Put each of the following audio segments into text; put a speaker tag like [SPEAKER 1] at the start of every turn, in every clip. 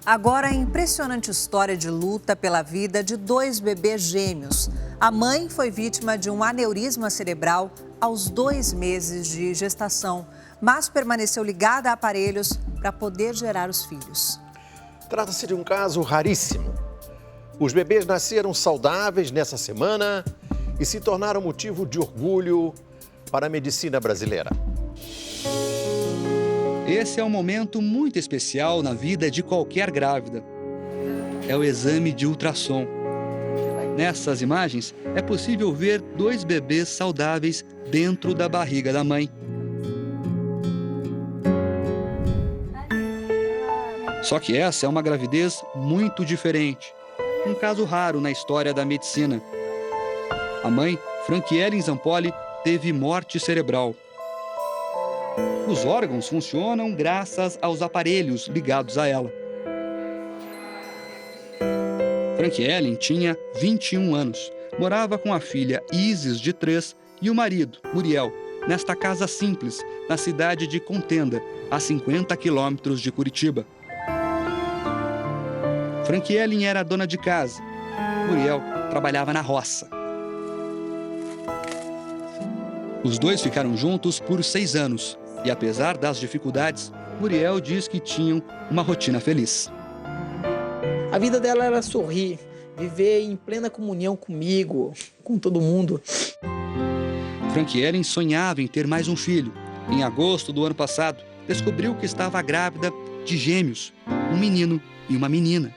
[SPEAKER 1] Agora, a impressionante história de luta pela vida de 2 bebês gêmeos. A mãe foi vítima de um aneurisma cerebral aos 2 meses de gestação, mas permaneceu ligada a aparelhos para poder gerar os filhos.
[SPEAKER 2] Trata-se de um caso raríssimo. Os bebês nasceram saudáveis nessa semana e se tornaram motivo de orgulho para a medicina brasileira.
[SPEAKER 3] Esse é um momento muito especial na vida de qualquer grávida. É o exame de ultrassom. Nessas imagens, é possível ver 2 bebês saudáveis dentro da barriga da mãe. Só que essa é uma gravidez muito diferente. Um caso raro na história da medicina. A mãe, Franquiellen Zampoli, teve morte cerebral. Os órgãos funcionam graças aos aparelhos ligados a ela. Franquiellen tinha 21 anos. Morava com a filha Isis, de 3, e o marido, Muriel, nesta casa simples, na cidade de Contenda, a 50 quilômetros de Curitiba. Franquiellen era dona de casa. Muriel trabalhava na roça. Os dois ficaram juntos por 6 anos. E apesar das dificuldades, Muriel diz que tinham uma rotina feliz.
[SPEAKER 4] A vida dela era sorrir, viver em plena comunhão comigo, com todo mundo.
[SPEAKER 3] Franquiellen sonhava em ter mais um filho. Em agosto do ano passado, descobriu que estava grávida de gêmeos, um menino e uma menina.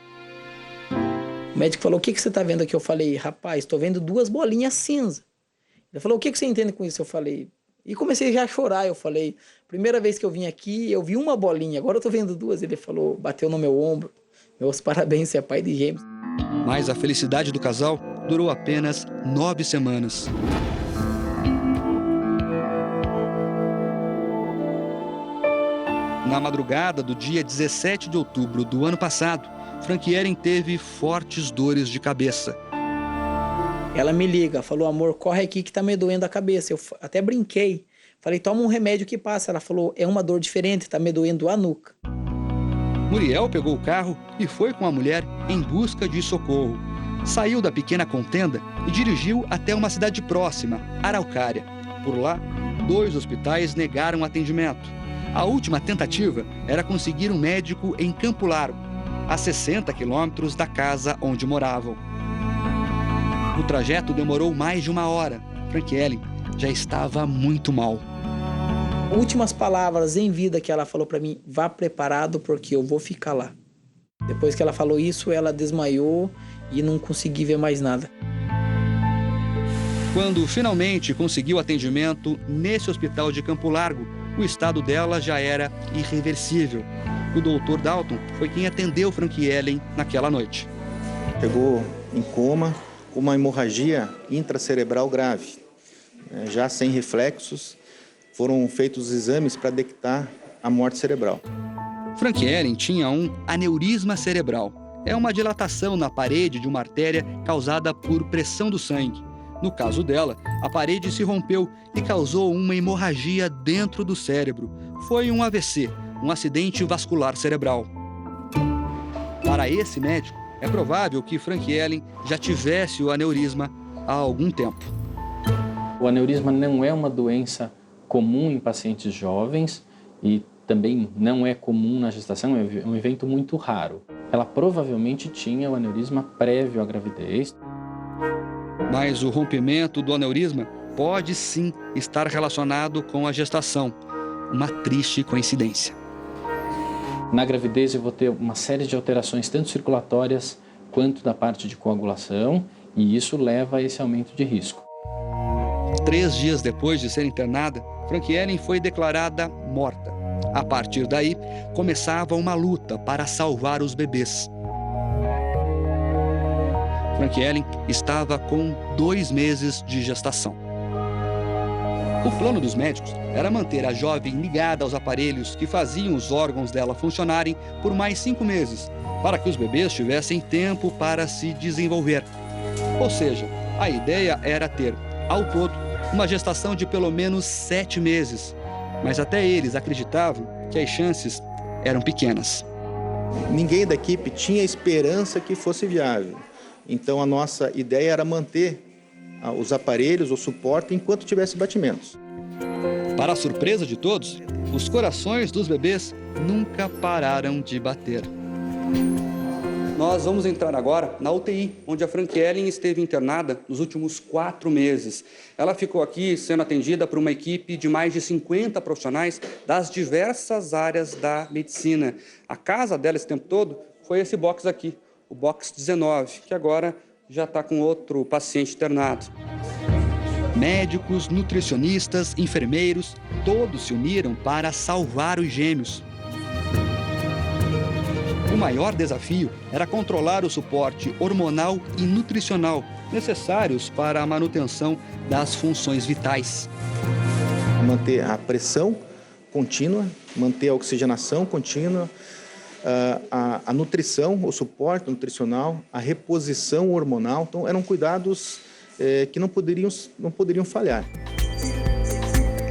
[SPEAKER 4] O médico falou: "O que você está vendo aqui?" Eu falei: "Rapaz, estou vendo 2 bolinhas cinza." Ele falou: "O que você entende com isso?" Eu falei... E comecei já a chorar. Eu falei: "Primeira vez que eu vim aqui, eu vi uma bolinha, agora eu tô vendo 2. Ele falou, bateu no meu ombro: "Meus parabéns, você é pai de gêmeos."
[SPEAKER 3] Mas a felicidade do casal durou apenas 9 semanas. Na madrugada do dia 17 de outubro do ano passado, Franquiellen teve fortes dores de cabeça.
[SPEAKER 4] Ela me liga, falou: "Amor, corre aqui que tá me doendo a cabeça." Eu até brinquei. Falei: "Toma um remédio que passa." Ela falou: "É uma dor diferente, tá me doendo a nuca."
[SPEAKER 3] Muriel pegou o carro e foi com a mulher em busca de socorro. Saiu da pequena Contenda e dirigiu até uma cidade próxima, Araucária. Por lá, 2 hospitais negaram atendimento. A última tentativa era conseguir um médico em Campo Largo, a 60 quilômetros da casa onde moravam. O trajeto demorou mais de 1 hora. Franquiellen já estava muito mal.
[SPEAKER 4] Últimas palavras em vida que ela falou para mim: "Vá preparado porque eu vou ficar lá." Depois que ela falou isso, ela desmaiou e não consegui ver mais nada.
[SPEAKER 3] Quando finalmente conseguiu atendimento nesse hospital de Campo Largo, o estado dela já era irreversível. O Dr. Dalton foi quem atendeu Franquiellen naquela noite.
[SPEAKER 5] Chegou em coma, com uma hemorragia intracerebral grave. Já sem reflexos, foram feitos os exames para detectar a morte cerebral.
[SPEAKER 3] Franquiellen tinha um aneurisma cerebral. É uma dilatação na parede de uma artéria causada por pressão do sangue. No caso dela, a parede se rompeu e causou uma hemorragia dentro do cérebro. Foi um AVC, um acidente vascular cerebral. Para esse médico, é provável que Franquiellen já tivesse o aneurisma há algum tempo.
[SPEAKER 6] O aneurisma não é uma doença comum em pacientes jovens e também não é comum na gestação, é um evento muito raro. Ela provavelmente tinha o aneurisma prévio à gravidez.
[SPEAKER 3] Mas o rompimento do aneurisma pode sim estar relacionado com a gestação. Uma triste coincidência.
[SPEAKER 6] Na gravidez eu vou ter uma série de alterações, tanto circulatórias quanto da parte de coagulação, e isso leva a esse aumento de risco.
[SPEAKER 3] 3 dias depois de ser internada, Franquiellen foi declarada morta. A partir daí, começava uma luta para salvar os bebês. Franquiellen estava com 2 meses de gestação. O plano dos médicos era manter a jovem ligada aos aparelhos que faziam os órgãos dela funcionarem por mais 5 meses, para que os bebês tivessem tempo para se desenvolver. Ou seja, a ideia era ter, ao todo, uma gestação de pelo menos 7 meses. Mas até eles acreditavam que as chances eram pequenas.
[SPEAKER 5] Ninguém da equipe tinha esperança que fosse viável. Então a nossa ideia era manter os aparelhos, o suporte, enquanto tivesse batimentos.
[SPEAKER 3] Para a surpresa de todos, os corações dos bebês nunca pararam de bater.
[SPEAKER 7] Nós vamos entrar agora na UTI, onde a Franquiellen esteve internada nos últimos 4 meses. Ela ficou aqui sendo atendida por uma equipe de mais de 50 profissionais das diversas áreas da medicina. A casa dela esse tempo todo foi esse box aqui, o box 19, que agora já está com outro paciente internado.
[SPEAKER 3] Médicos, nutricionistas, enfermeiros, todos se uniram para salvar os gêmeos. O maior desafio era controlar o suporte hormonal e nutricional necessários para a manutenção das funções vitais.
[SPEAKER 5] Manter a pressão contínua, manter a oxigenação contínua, a nutrição, o suporte nutricional, a reposição hormonal. Então, eram cuidados que não poderiam falhar.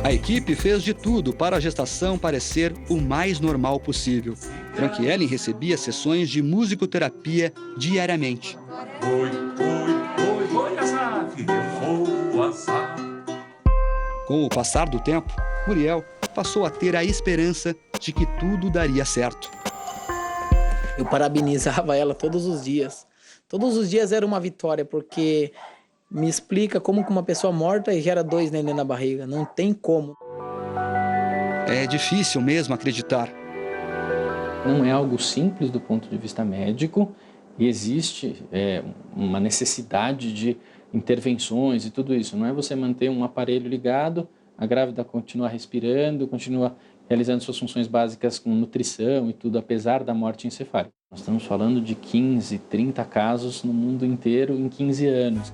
[SPEAKER 3] A equipe fez de tudo para a gestação parecer o mais normal possível. Franquiellen recebia sessões de musicoterapia diariamente. Com o passar do tempo, Muriel passou a ter a esperança de que tudo daria certo.
[SPEAKER 4] Eu parabenizava ela todos os dias. Todos os dias era uma vitória, porque me explica como que uma pessoa morta gera 2 neném na barriga. Não tem como.
[SPEAKER 3] É difícil mesmo acreditar.
[SPEAKER 6] Não é algo simples do ponto de vista médico e existe uma necessidade de intervenções e tudo isso. Não é você manter um aparelho ligado, a grávida continua respirando, continua realizando suas funções básicas com nutrição e tudo, apesar da morte encefálica. Nós estamos falando de 15, 30 casos no mundo inteiro em 15 anos.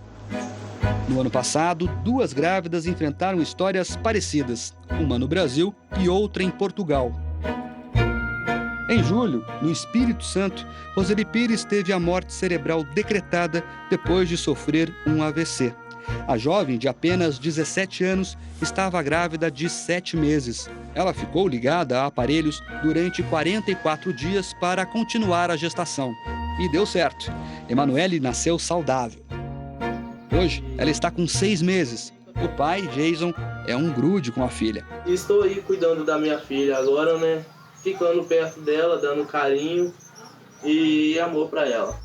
[SPEAKER 3] No ano passado, 2 grávidas enfrentaram histórias parecidas, uma no Brasil e outra em Portugal. Em julho, no Espírito Santo, Roseli Pires teve a morte cerebral decretada depois de sofrer um AVC. A jovem, de apenas 17 anos, estava grávida de 7 meses. Ela ficou ligada a aparelhos durante 44 dias para continuar a gestação. E deu certo. Emanuele nasceu saudável. Hoje, ela está com 6 meses. O pai, Jason, é um grude com a filha.
[SPEAKER 8] Estou aí cuidando da minha filha agora, né? Ficando perto dela, dando carinho e amor para ela.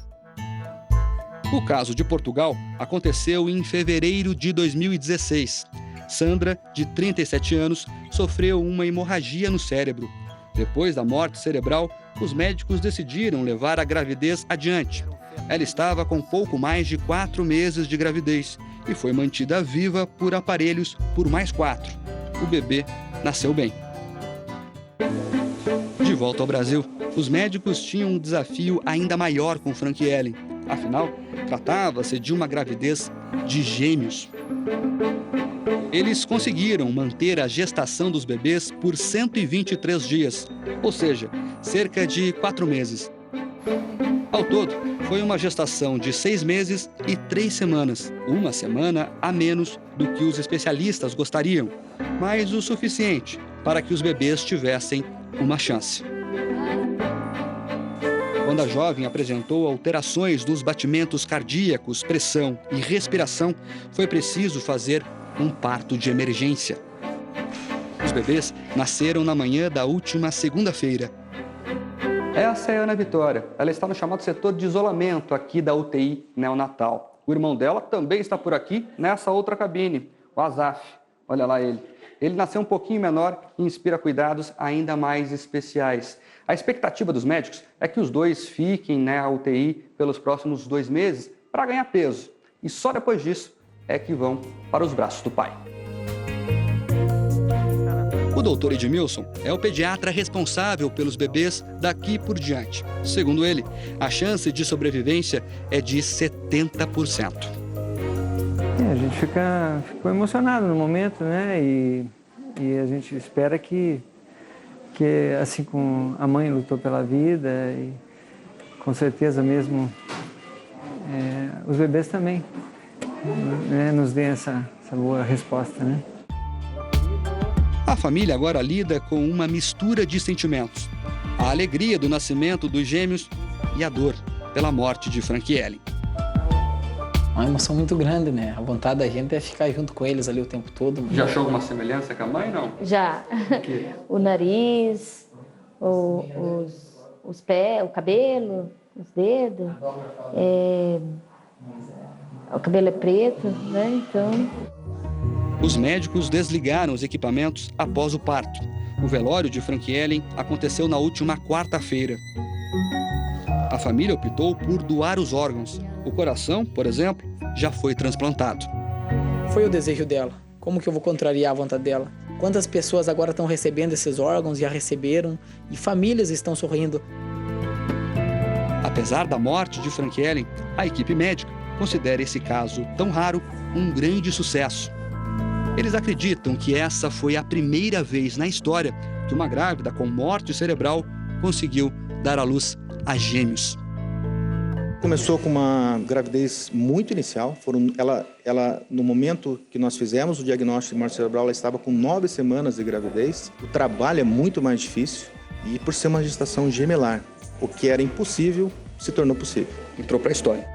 [SPEAKER 3] O caso de Portugal aconteceu em fevereiro de 2016. Sandra, de 37 anos, sofreu uma hemorragia no cérebro. Depois da morte cerebral, os médicos decidiram levar a gravidez adiante. Ela estava com pouco mais de 4 meses de gravidez e foi mantida viva por aparelhos por mais 4. O bebê nasceu bem. De volta ao Brasil, os médicos tinham um desafio ainda maior com Franquiellen. Afinal, tratava-se de uma gravidez de gêmeos. Eles conseguiram manter a gestação dos bebês por 123 dias, ou seja, cerca de 4 meses. Ao todo, foi uma gestação de 6 meses e 3 semanas, uma semana a menos do que os especialistas gostariam, mas o suficiente para que os bebês tivessem uma chance. Quando a jovem apresentou alterações nos batimentos cardíacos, pressão e respiração, foi preciso fazer um parto de emergência. Os bebês nasceram na manhã da última segunda-feira.
[SPEAKER 7] Essa é a Ana Vitória. Ela está no chamado setor de isolamento aqui da UTI neonatal. O irmão dela também está por aqui, nessa outra cabine, o Azaf. Olha lá ele. Ele nasceu um pouquinho menor e inspira cuidados ainda mais especiais. A expectativa dos médicos é que os dois fiquem na UTI pelos próximos 2 meses para ganhar peso. E só depois disso é que vão para os braços do pai.
[SPEAKER 3] O doutor Edmilson é o pediatra responsável pelos bebês daqui por diante. Segundo ele, a chance de sobrevivência é de 70%.
[SPEAKER 9] A gente ficou emocionado no momento, né? E a gente espera que assim como a mãe lutou pela vida, e com certeza mesmo os bebês também, né, nos deem essa boa resposta, né?
[SPEAKER 3] A família agora lida com uma mistura de sentimentos. A alegria do nascimento dos gêmeos e a dor pela morte de Franquielen.
[SPEAKER 4] Uma emoção muito grande, né? A vontade da gente é ficar junto com eles ali o tempo todo.
[SPEAKER 7] Já achou alguma semelhança com a mãe, não?
[SPEAKER 10] Já. O nariz, os pés, o cabelo, os dedos. O cabelo é preto, né? Então...
[SPEAKER 3] Os médicos desligaram os equipamentos após o parto. O velório de Franquielen aconteceu na última quarta-feira. A família optou por doar os órgãos. O coração, por exemplo, já foi transplantado.
[SPEAKER 4] Foi o desejo dela. Como que eu vou contrariar a vontade dela? Quantas pessoas agora estão recebendo esses órgãos, já receberam, e famílias estão sorrindo.
[SPEAKER 3] Apesar da morte de Franquielen, a equipe médica considera esse caso tão raro um grande sucesso. Eles acreditam que essa foi a primeira vez na história que uma grávida com morte cerebral conseguiu dar à luz a gêmeos.
[SPEAKER 5] Começou com uma gravidez muito inicial. Ela, no momento que nós fizemos o diagnóstico de morte cerebral, ela estava com 9 semanas de gravidez. O trabalho é muito mais difícil e por ser uma gestação gemelar, o que era impossível se tornou possível.
[SPEAKER 3] Entrou para a história.